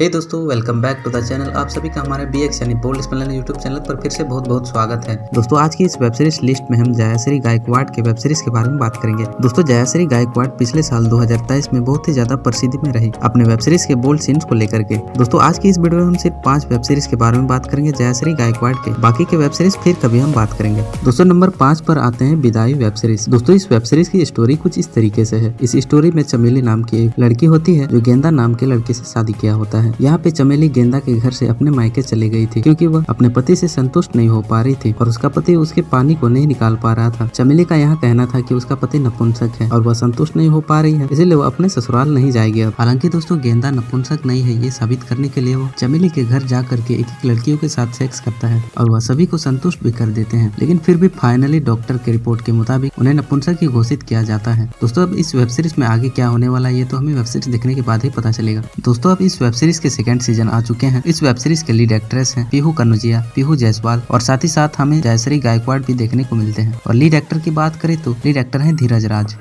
हे दोस्तों, welcome back to the channel. आप सभी का हमारे BX यानी बोल्ड स्पेलिंग यूट्यूब चैनल पर फिर से बहुत बहुत स्वागत है। दोस्तों, आज की इस वेब सीरीज लिस्ट में हम जयाश्री गायकवाड़ के वेब सीरीज के बारे में बात करेंगे। दोस्तों, जयाश्री गायकवाड़ पिछले साल 2023 में बहुत ही ज्यादा प्रसिद्धि में रही अपने वेब सीरीज के बोल्ड सीन्स को लेकर के। दोस्तों, आज की इस वीडियो में हम सिर्फ 5 वेब सीरीज के बारे में बात करेंगे जयाश्री गायकवाड़ के। बाकी के वेब सीरीज फिर कभी हम बात करेंगे। दोस्तों, नंबर 5 पर आते हैं विदाई वेब सीरीज। दोस्तों, इस वेब सीरीज की स्टोरी कुछ इस तरीके से है। इस स्टोरी में चमेली नाम की एक लड़की होती है जो गेंदा नाम के लड़के से शादी किया होता है। यहाँ पे चमेली गेंदा के घर से अपने मायके चली गई थी क्योंकि वह अपने पति से संतुष्ट नहीं हो पा रही थी और उसका पति उसके पानी को नहीं निकाल पा रहा था। चमेली का यहाँ कहना था कि उसका पति नपुंसक है और वह संतुष्ट नहीं हो पा रही है, इसलिए वो अपने ससुराल नहीं जाएगी। हालांकि दोस्तों, गेंदा नपुंसक नहीं है ये साबित करने के लिए वो चमेली के घर जा करके एक लड़कियों के साथ सेक्स करता है और वह सभी को संतुष्ट भी कर देते हैं। लेकिन फिर भी फाइनली डॉक्टर की रिपोर्ट के मुताबिक उन्हें नपुंसक ही घोषित किया जाता है। दोस्तों, अब इस वेब सीरीज में आगे क्या होने वाला है ये तो हमें वेब सीरीज देखने के बाद ही पता चलेगा। दोस्तों, अब इस वेब सीरीज के सेकंड सीजन आ चुके हैं। इस वेब सीरीज के लीड एक्ट्रेस हैं पीहू कन्नौजिया, पीहू जायसवाल और साथ ही साथ हमें जयश्री गायकवाड़ भी देखने को मिलते हैं। और लीड एक्टर की बात करें तो लीड एक्टर हैं धीरज राज।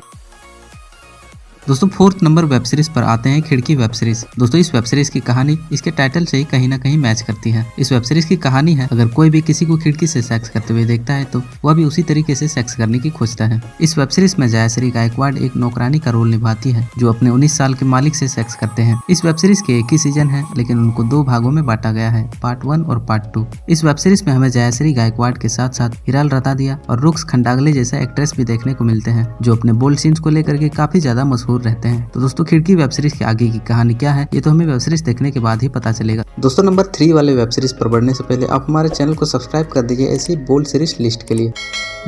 दोस्तों, 4th नंबर वेब सीरीज पर आते हैं खिड़की वेब सीरीज। दोस्तों, इस वेब सीरीज की कहानी इसके टाइटल से ही कहीं ना कहीं मैच करती है। इस वेब सीरीज की कहानी है अगर कोई भी किसी को खिड़की से सेक्स करते हुए देखता है तो वह भी उसी तरीके से सेक्स करने की खोजता है। इस वेब सीरीज में जयश्री गायकवाड़ एक नौकरानी का रोल निभाती है जो अपने 19 साल के मालिक से सेक्स करते हैं। इस वेब सीरीज के एक ही सीजन है लेकिन उनको 2 भागों में बांटा गया है, पार्ट 1 और पार्ट 2। इस वेब सीरीज में हमें जयश्री गायकवाड़ के साथ साथ हिराल रतादिया और रुक्स खंडागले जैसे एक्ट्रेस भी देखने को मिलते हैं जो अपने बोल्ड सीन्स को लेकर के काफी ज्यादा मशहूर रहते हैं। तो दोस्तों, खिड़की वेब सीरीज के आगे की कहानी क्या है ये तो हमें वेब सीरीज देखने के बाद ही पता चलेगा। दोस्तों, नंबर 3 वाले वेब सीरीज पर बढ़ने से पहले आप हमारे चैनल को सब्सक्राइब कर दीजिए ऐसी बोल्ड सीरीज लिस्ट के लिए।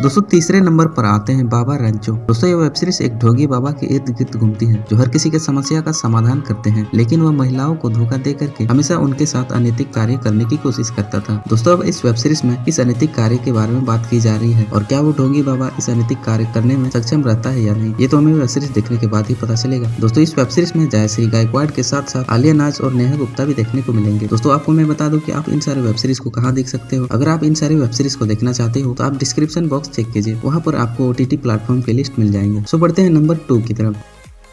दोस्तों, तीसरे नंबर पर आते हैं बाबा रंचो। दोस्तों, ये वेब सीरीज एक ढोंगी बाबा के इर्द गिर्द घूमती है जो हर किसी के समस्या का समाधान करते हैं, लेकिन वह महिलाओं को धोखा दे करके हमेशा उनके साथ अनैतिक कार्य करने की कोशिश करता था। दोस्तों, अब इस वेब सीरीज में इस अनैतिक कार्य के बारे में बात की जा रही है और क्या वो ढोंगी बाबा इस अनैतिक कार्य करने में सक्षम रहता है या नहीं ये तो हमें वेब सीरीज देखने के बाद ही पता चलेगा। दोस्तों, इस वेब सीरीज में जयश्री गायकवाड़ के साथ साथ आलिया नाज और नेहा गुप्ता भी देखने को मिलेंगे। दोस्तों, आपको मैं बता दूं कि आप इन सारे वेब सीरीज को कहां देख सकते हो। अगर आप इन सारी वेब सीरीज को देखना चाहते हो तो आप डिस्क्रिप्शन बॉक्स चेक कीजिए, वहां पर आपको OTT प्लेटफॉर्म के लिस्ट मिल जाएंगे। सो बढ़ते हैं नंबर 2 की तरफ।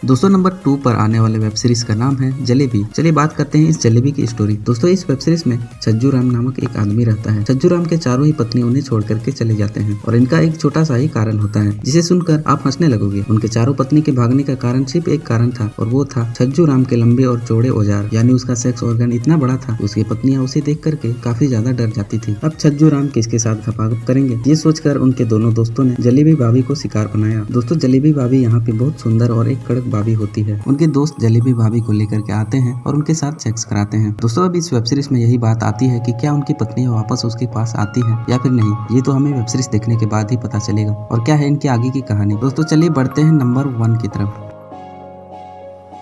दोस्तों, नंबर 2 पर आने वाले वेब सीरीज का नाम है जलेबी। चलिए बात करते हैं इस जलेबी की स्टोरी। दोस्तों, इस वेब सीरीज में छज्जू राम नामक एक आदमी रहता है। छज्जू राम के चारों ही पत्नी उन्हें छोड़ करके चले जाते हैं और इनका एक छोटा सा ही कारण होता है जिसे सुनकर आप हंसने लगोगे। उनके चारों पत्नी के भागने का कारण सिर्फ एक कारण था और वो था छज्जू राम के लंबे और चौड़े औजार, यानी उसका सेक्स ऑर्गन इतना बड़ा था उसकी पत्नियां उसे देख करके काफी ज्यादा डर जाती थी। अब छज्जू राम किसके साथ घपाघप करेंगे ये सोचकर उनके दोनों दोस्तों ने जलेबी भाभी को शिकार बनाया। दोस्तों, जलेबी भाभी यहाँ पे बहुत सुंदर और एक कड़क भाभी होती है। उनके दोस्त जलेबी भाभी को लेकर के आते हैं और उनके साथ सेक्स कराते हैं। दोस्तों, अब इस वेब सीरीज में यही बात आती है कि क्या उनकी पत्नी वापस उसके पास आती है या फिर नहीं ये तो हमें वेब सीरीज देखने के बाद ही पता चलेगा। और क्या है इनकी आगे की कहानी। दोस्तों, चलिए बढ़ते हैं नंबर 1 की तरफ।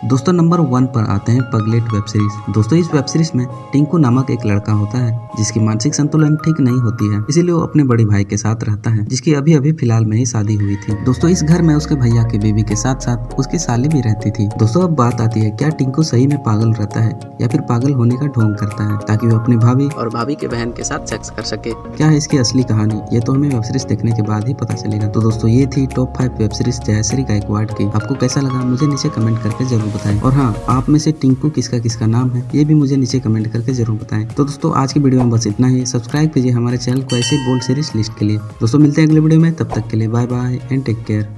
दोस्तों, नंबर 1 पर आते हैं पगलेट वेब सीरीज। दोस्तों, इस वेब सीरीज में टिंकू नामक एक लड़का होता है जिसकी मानसिक संतुलन ठीक नहीं होती है, इसीलिए वो अपने बड़े भाई के साथ रहता है जिसकी अभी अभी फिलहाल में ही शादी हुई थी। दोस्तों, इस घर में उसके भैया की बीवी के साथ साथ उसकी साली भी रहती थी। दोस्तों, अब बात आती है क्या टिंकू सही में पागल रहता है या फिर पागल होने का ढोंग करता है ताकि वो अपनी भाभी और भाभी के बहन के साथ सेक्स कर सके। क्या है इसकी असली कहानी ये तो हमें वेब सीरीज देखने के बाद ही पता चलेगा। तो दोस्तों, ये थी top 5 web series Jayshree Gaikwad की। आपको कैसा लगा मुझे नीचे कमेंट करके जरूर बताएं और हाँ, आप में से टिंकू किसका किसका नाम है ये भी मुझे नीचे कमेंट करके जरूर बताएं। तो दोस्तों, आज की वीडियो में बस इतना ही। सब्सक्राइब कीजिए हमारे चैनल को ऐसे बोल्ड सीरीज लिस्ट के लिए। दोस्तों, मिलते हैं अगले वीडियो में, तब तक के लिए bye bye and take care.